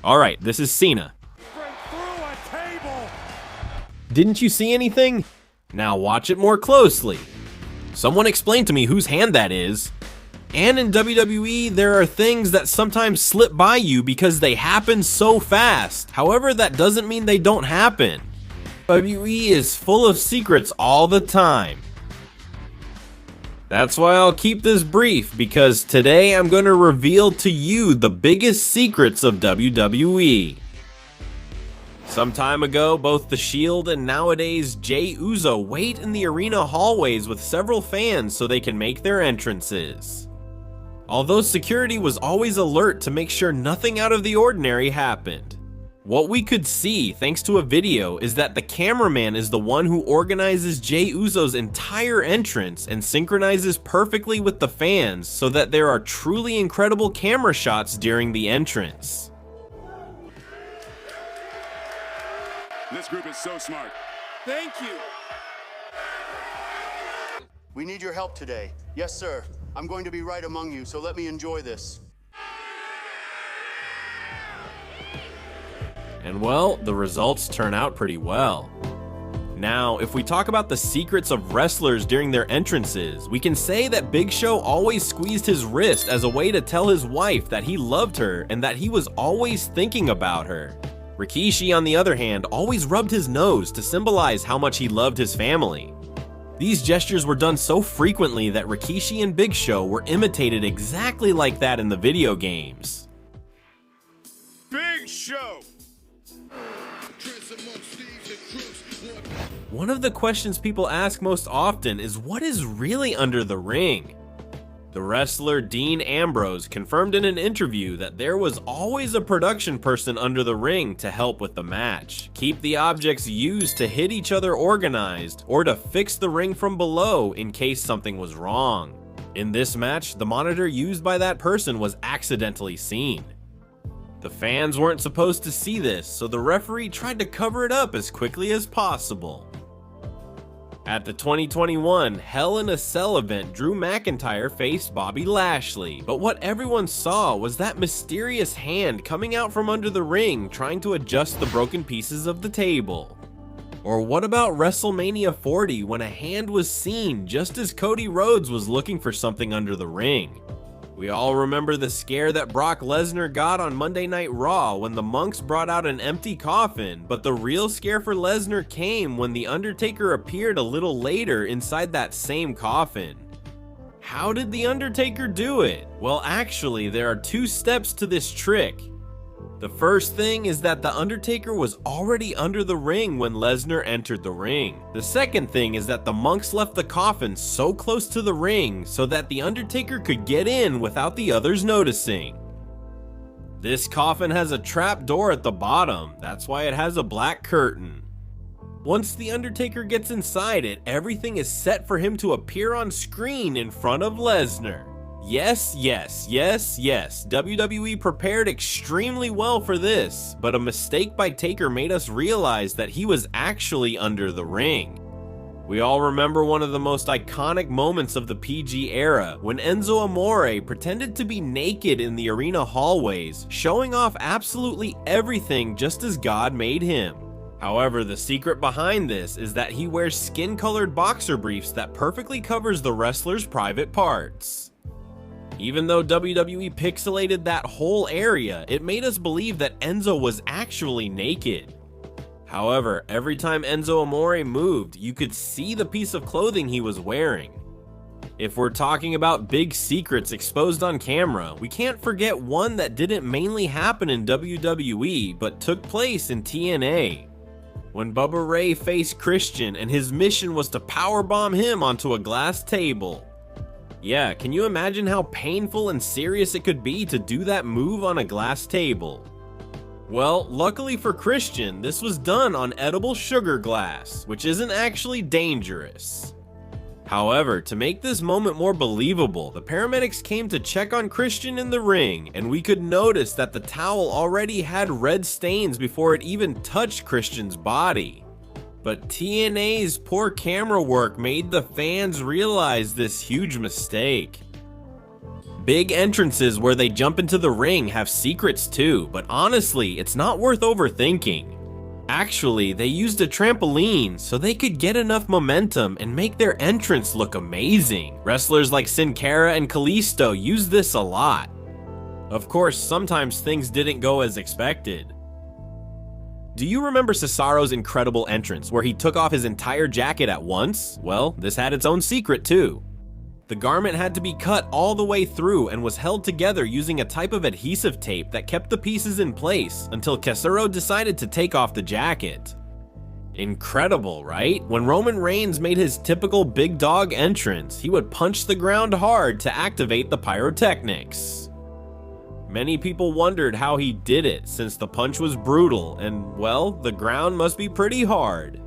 Alright, this is Cena. Didn't you see anything? Now watch it more closely. Someone explain to me whose hand that is. And in WWE, there are things that sometimes slip by you because they happen so fast. However, that doesn't mean they don't happen. WWE is full of secrets all the time. That's why I'll keep this brief, because today I'm going to reveal to you the biggest secrets of WWE. Some time ago, both The Shield and nowadays Jey Uso wait in the arena hallways with several fans so they can make their entrances. Although security was always alert to make sure nothing out of the ordinary happened. What we could see, thanks to a video, is that the cameraman is the one who organizes Jey Uso's entire entrance and synchronizes perfectly with the fans so that there are truly incredible camera shots during the entrance. This group is so smart. Thank you. We need your help today. Yes, sir. I'm going to be right among you, so let me enjoy this. And well, the results turn out pretty well. Now, if we talk about the secrets of wrestlers during their entrances, we can say that Big Show always squeezed his wrist as a way to tell his wife that he loved her and that he was always thinking about her. Rikishi, on the other hand, always rubbed his nose to symbolize how much he loved his family. These gestures were done so frequently that Rikishi and Big Show were imitated exactly like that in the video games. Big Show! One of the questions people ask most often is what is really under the ring? The wrestler Dean Ambrose confirmed in an interview that there was always a production person under the ring to help with the match, keep the objects used to hit each other organized, or to fix the ring from below in case something was wrong. In this match, the monitor used by that person was accidentally seen. The fans weren't supposed to see this, so the referee tried to cover it up as quickly as possible. At the 2021 Hell in a Cell event, Drew McIntyre faced Bobby Lashley, but what everyone saw was that mysterious hand coming out from under the ring trying to adjust the broken pieces of the table. Or what about WrestleMania 40 when a hand was seen just as Cody Rhodes was looking for something under the ring? We all remember the scare that Brock Lesnar got on Monday Night Raw when the monks brought out an empty coffin, but the real scare for Lesnar came when The Undertaker appeared a little later inside that same coffin. How did The Undertaker do it? Well, actually, there are two steps to this trick. The first thing is that The Undertaker was already under the ring when Lesnar entered the ring. The second thing is that the monks left the coffin so close to the ring so that The Undertaker could get in without the others noticing. This coffin has a trap door at the bottom, that's why it has a black curtain. Once The Undertaker gets inside it, everything is set for him to appear on screen in front of Lesnar. Yes, WWE prepared extremely well for this, but a mistake by Taker made us realize that he was actually under the ring. We all remember one of the most iconic moments of the PG era, when Enzo Amore pretended to be naked in the arena hallways, showing off absolutely everything just as God made him. However, the secret behind this is that he wears skin-colored boxer briefs that perfectly covers the wrestler's private parts. Even though WWE pixelated that whole area, it made us believe that Enzo was actually naked. However, every time Enzo Amore moved, you could see the piece of clothing he was wearing. If we're talking about big secrets exposed on camera, we can't forget one that didn't mainly happen in WWE, but took place in TNA. When Bubba Ray faced Christian and his mission was to powerbomb him onto a glass table. Yeah, can you imagine how painful and serious it could be to do that move on a glass table? Well, luckily for Christian, this was done on edible sugar glass, which isn't actually dangerous. However, to make this moment more believable, the paramedics came to check on Christian in the ring, and we could notice that the towel already had red stains before it even touched Christian's body. But TNA's poor camera work made the fans realize this huge mistake. Big entrances where they jump into the ring have secrets too, but honestly, it's not worth overthinking. Actually, they used a trampoline so they could get enough momentum and make their entrance look amazing. Wrestlers like Sin Cara and Kalisto use this a lot. Of course, sometimes things didn't go as expected. Do you remember Cesaro's incredible entrance where he took off his entire jacket at once? Well, this had its own secret too. The garment had to be cut all the way through and was held together using a type of adhesive tape that kept the pieces in place until Cesaro decided to take off the jacket. Incredible, right? When Roman Reigns made his typical big dog entrance, he would punch the ground hard to activate the Pyrotechnics. Many people wondered how he did it since the punch was brutal and, well, the ground must be pretty hard.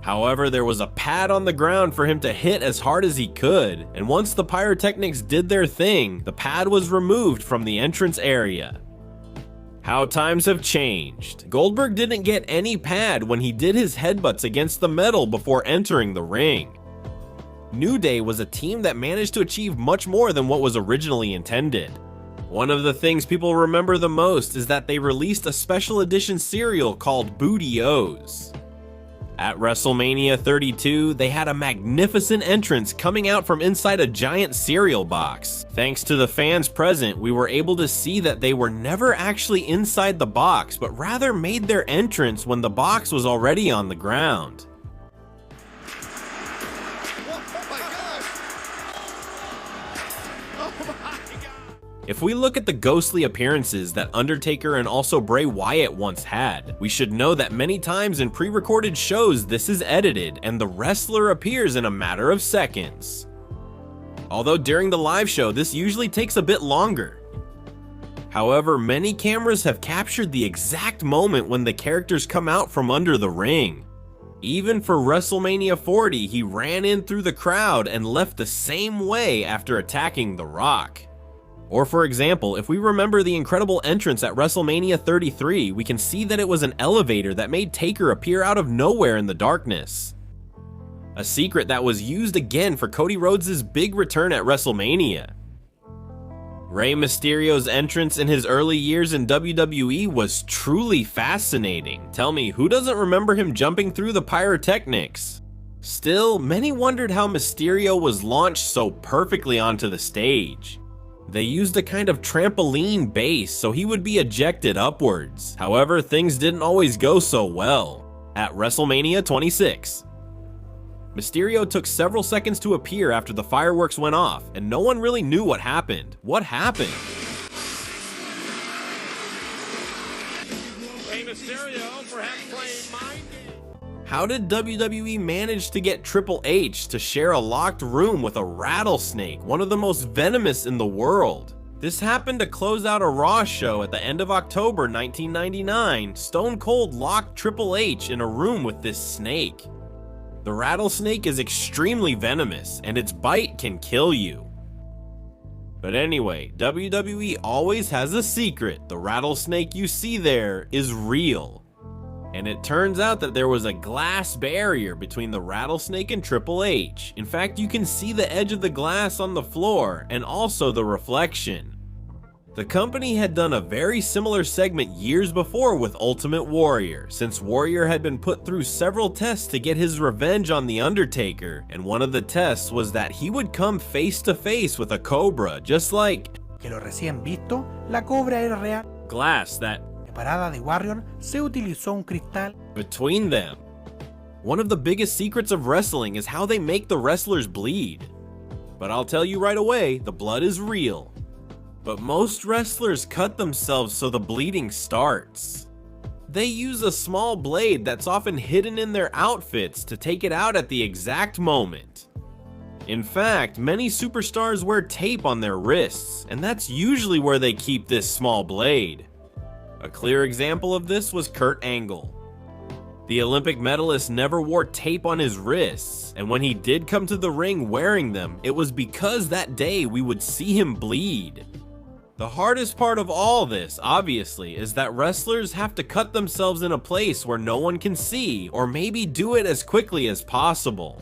However, there was a pad on the ground for him to hit as hard as he could, and once the Pyrotechnics did their thing, the pad was removed from the entrance area. How times have changed. Goldberg didn't get any pad when he did his headbutts against the metal before entering the ring. New Day was a team that managed to achieve much more than what was originally intended. One of the things people remember the most is that they released a special edition cereal called Booty-O's. At WrestleMania 32, they had a magnificent entrance coming out from inside a giant cereal box. Thanks to the fans present, we were able to see that they were never actually inside the box, but rather made their entrance when the box was already on the ground. If we look at the ghostly appearances that Undertaker and also Bray Wyatt once had, we should know that many times in pre-recorded shows this is edited and the wrestler appears in a matter of seconds. Although during the live show this usually takes a bit longer. However, many cameras have captured the exact moment when the characters come out from under the ring. Even for WrestleMania 40, he ran in through the crowd and left the same way after attacking The Rock. Or for example, if we remember the incredible entrance at WrestleMania 33, we can see that it was an elevator that made Taker appear out of nowhere in the darkness. A secret that was used again for Cody Rhodes' big return at WrestleMania. Rey Mysterio's entrance in his early years in WWE was truly fascinating. Tell me, who doesn't remember him jumping through the Pyrotechnics? Still, many wondered how Mysterio was launched so perfectly onto the stage. They used a kind of trampoline base so he would be ejected upwards. However, things didn't always go so well. At WrestleMania 26, Mysterio took several seconds to appear after the fireworks went off, and no one really knew what happened. What happened? Hey, Mysterio, perhaps playing mind. How did WWE manage to get Triple H to share a locked room with a rattlesnake, one of the most venomous in the world? This happened to close out a Raw show at the end of October 1999. Stone Cold locked Triple H in a room with this snake. The rattlesnake is extremely venomous, and its bite can kill you. But anyway, WWE always has a secret. The rattlesnake you see there is real. And it turns out that there was a glass barrier between the rattlesnake and Triple H. In fact, you can see the edge of the glass on the floor and also the reflection. The company had done a very similar segment years before with Ultimate Warrior, since Warrior had been put through several tests to get his revenge on The Undertaker, and one of the tests was that he would come face to face with a cobra, just like Que lo recién visto, la cobra era real. glass that Parada de Warrior se utilizó un cristal. between them. One of the biggest secrets of wrestling is how they make the wrestlers bleed. But I'll tell you right away, the blood is real. But most wrestlers cut themselves so the bleeding starts. They use a small blade that's often hidden in their outfits to take it out at the exact moment. In fact, many superstars wear tape on their wrists, and that's usually where they keep this small blade. A clear example of this was Kurt Angle. The Olympic medalist never wore tape on his wrists, and when he did come to the ring wearing them, it was because that day we would see him bleed. The hardest part of all this, obviously, is that wrestlers have to cut themselves in a place where no one can see, or maybe do it as quickly as possible.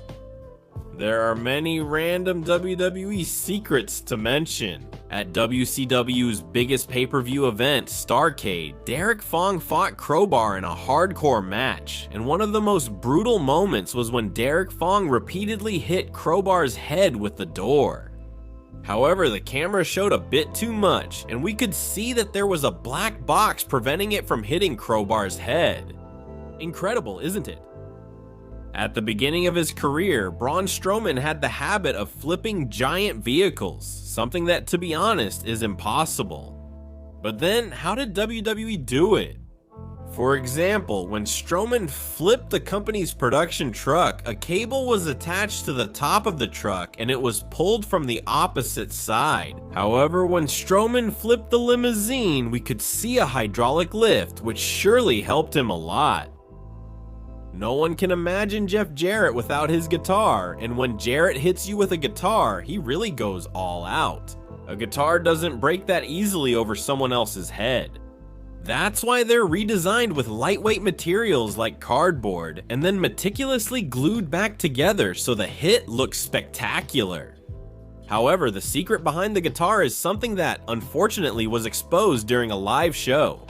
There are many random WWE secrets to mention. At WCW's biggest pay-per-view event, Starrcade, Derek Fong fought Crowbar in a hardcore match, and one of the most brutal moments was when Derek Fong repeatedly hit Crowbar's head with the door. However, the camera showed a bit too much, and we could see that there was a black box preventing it from hitting Crowbar's head. Incredible, isn't it? At the beginning of his career, Braun Strowman had the habit of flipping giant vehicles, something that, to be honest, is impossible. But then, how did WWE do it? For example, when Strowman flipped the company's production truck, a cable was attached to the top of the truck and it was pulled from the opposite side. However, when Strowman flipped the limousine, we could see a hydraulic lift, which surely helped him a lot. No one can imagine Jeff Jarrett without his guitar, and when Jarrett hits you with a guitar, he really goes all out. A guitar doesn't break that easily over someone else's head. That's why they're redesigned with lightweight materials like cardboard, and then meticulously glued back together so the hit looks spectacular. However, the secret behind the guitar is something that, unfortunately, was exposed during a live show.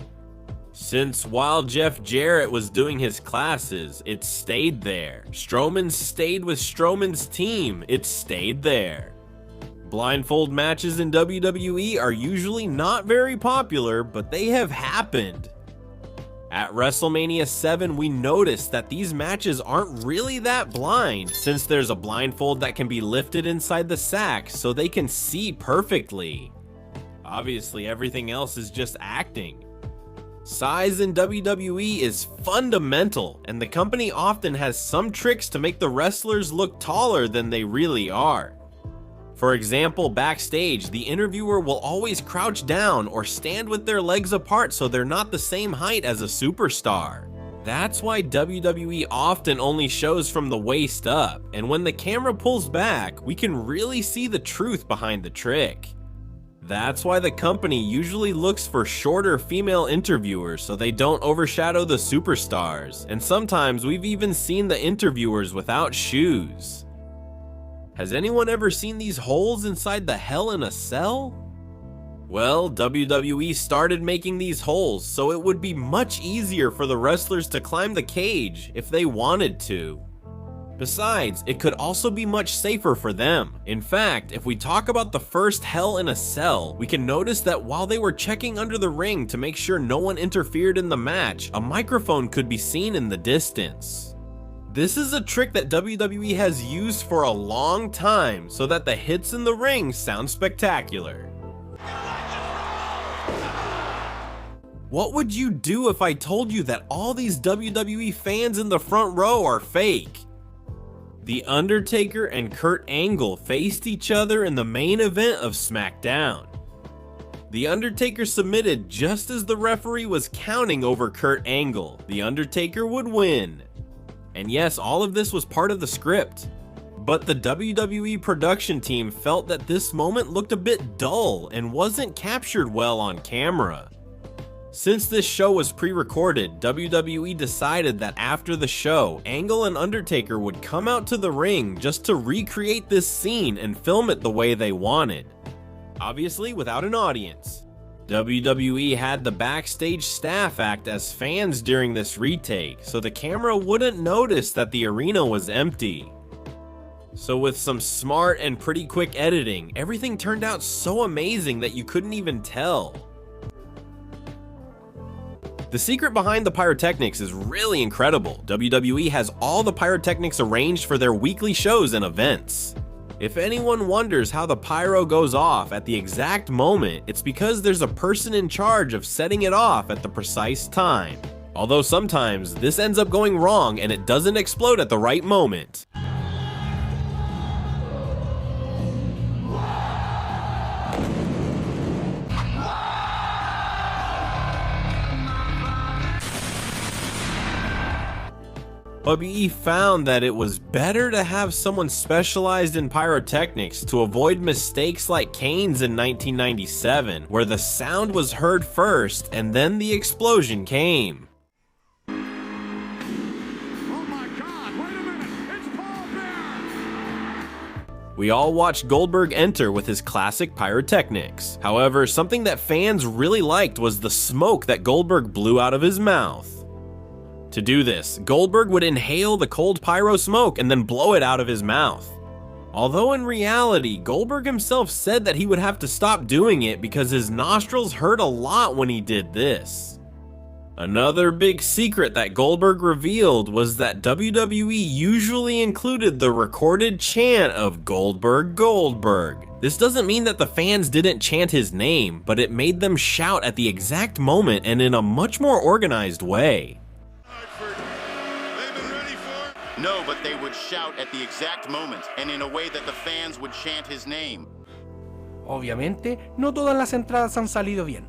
Since while Jeff Jarrett was doing his classes, it stayed there. Strowman stayed with Strowman's team, it stayed there. Blindfold matches in WWE are usually not very popular, but they have happened. At WrestleMania 7, we noticed that these matches aren't really that blind, since there's a blindfold that can be lifted inside the sack so they can see perfectly. Obviously, everything else is just acting. Size in WWE is fundamental, and the company often has some tricks to make the wrestlers look taller than they really are. For example, backstage, the interviewer will always crouch down or stand with their legs apart so they're not the same height as a superstar. That's why WWE often only shows from the waist up, and when the camera pulls back, we can really see the truth behind the trick. That's why the company usually looks for shorter female interviewers so they don't overshadow the superstars, and sometimes we've even seen the interviewers without shoes. Has anyone ever seen these holes inside the Hell in a Cell? Well, WWE started making these holes so it would be much easier for the wrestlers to climb the cage if they wanted to. Besides, it could also be much safer for them. In fact, if we talk about the first Hell in a Cell, we can notice that while they were checking under the ring to make sure no one interfered in the match, a microphone could be seen in the distance. This is a trick that WWE has used for a long time so that the hits in the ring sound spectacular. What would you do if I told you that all these WWE fans in the front row are fake? The Undertaker and Kurt Angle faced each other in the main event of SmackDown. The Undertaker submitted just as the referee was counting over Kurt Angle. The Undertaker would win. And yes, all of this was part of the script. But the WWE production team felt that this moment looked a bit dull and wasn't captured well on camera. Since this show was pre-recorded, WWE decided that after the show, Angle and Undertaker would come out to the ring just to recreate this scene and film it the way they wanted. Obviously without an audience. WWE had the backstage staff act as fans during this retake, so the camera wouldn't notice that the arena was empty. So with some smart and pretty quick editing, everything turned out so amazing that you couldn't even tell. The secret behind the pyrotechnics is really incredible. WWE has all the pyrotechnics arranged for their weekly shows and events. If anyone wonders how the pyro goes off at the exact moment, it's because there's a person in charge of setting it off at the precise time. Although sometimes this ends up going wrong and it doesn't explode at the right moment. WWE found that it was better to have someone specialized in pyrotechnics to avoid mistakes like Kane's in 1997, where the sound was heard first and then the explosion came. Oh my God, wait a minute, it's Paul Bear! We all watched Goldberg enter with his classic Pyrotechnics. However, something that fans really liked was the smoke that Goldberg blew out of his mouth. To do this, Goldberg would inhale the cold pyro smoke and then blow it out of his mouth. Although in reality, Goldberg himself said that he would have to stop doing it because his nostrils hurt a lot when he did this. Another big secret that Goldberg revealed was that WWE usually included the recorded chant of Goldberg, Goldberg. This doesn't mean that the fans didn't chant his name, but it made them shout at the exact moment and in a much more organized way. No, but they would shout at the exact moment and in a way that the fans would chant his name. Obviamente, no todas las entradas han salido bien.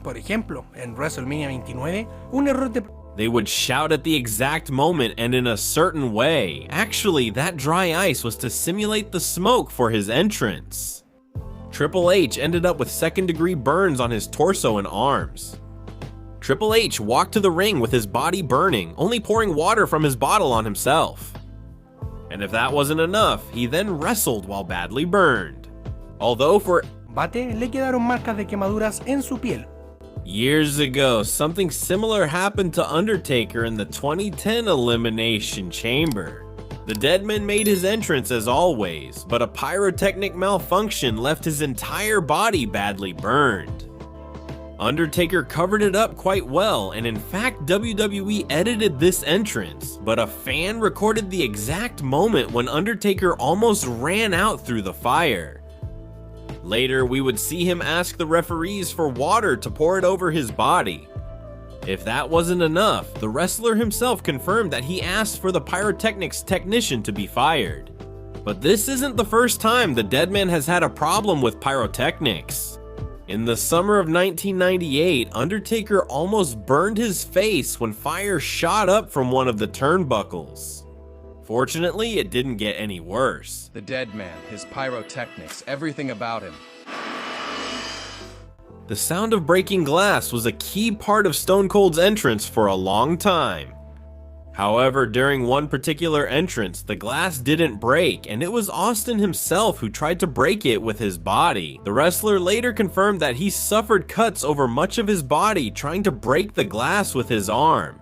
Por ejemplo, en WrestleMania 29, un error de... They would shout at the exact moment and in a certain way. Actually, that dry ice was to simulate the smoke for his entrance. Triple H ended up with second-degree burns on his torso and arms. Triple H walked to the ring with his body burning, only pouring water from his bottle on himself. And if that wasn't enough, he then wrestled while badly burned. Although for Combate le quedaron marcas de quemaduras en su piel. years ago, something similar happened to Undertaker in the 2010 Elimination Chamber. The Deadman made his entrance as always, but a pyrotechnic malfunction left his entire body badly burned. Undertaker covered it up quite well, and in fact WWE edited this entrance, but a fan recorded the exact moment when Undertaker almost ran out through the fire. Later, we would see him ask the referees for water to pour it over his body. If that wasn't enough, the wrestler himself confirmed that he asked for the Pyrotechnics technician to be fired. But this isn't the first time the Deadman has had a problem with Pyrotechnics. In the summer of 1998, Undertaker almost burned his face when fire shot up from one of the turnbuckles. Fortunately, it didn't get any worse. The dead man, his pyrotechnics, everything about him. The sound of breaking glass was a key part of Stone Cold's entrance for a long time. However, during one particular entrance, the glass didn't break, and it was Austin himself who tried to break it with his body. The wrestler later confirmed that he suffered cuts over much of his body trying to break the glass with his arm.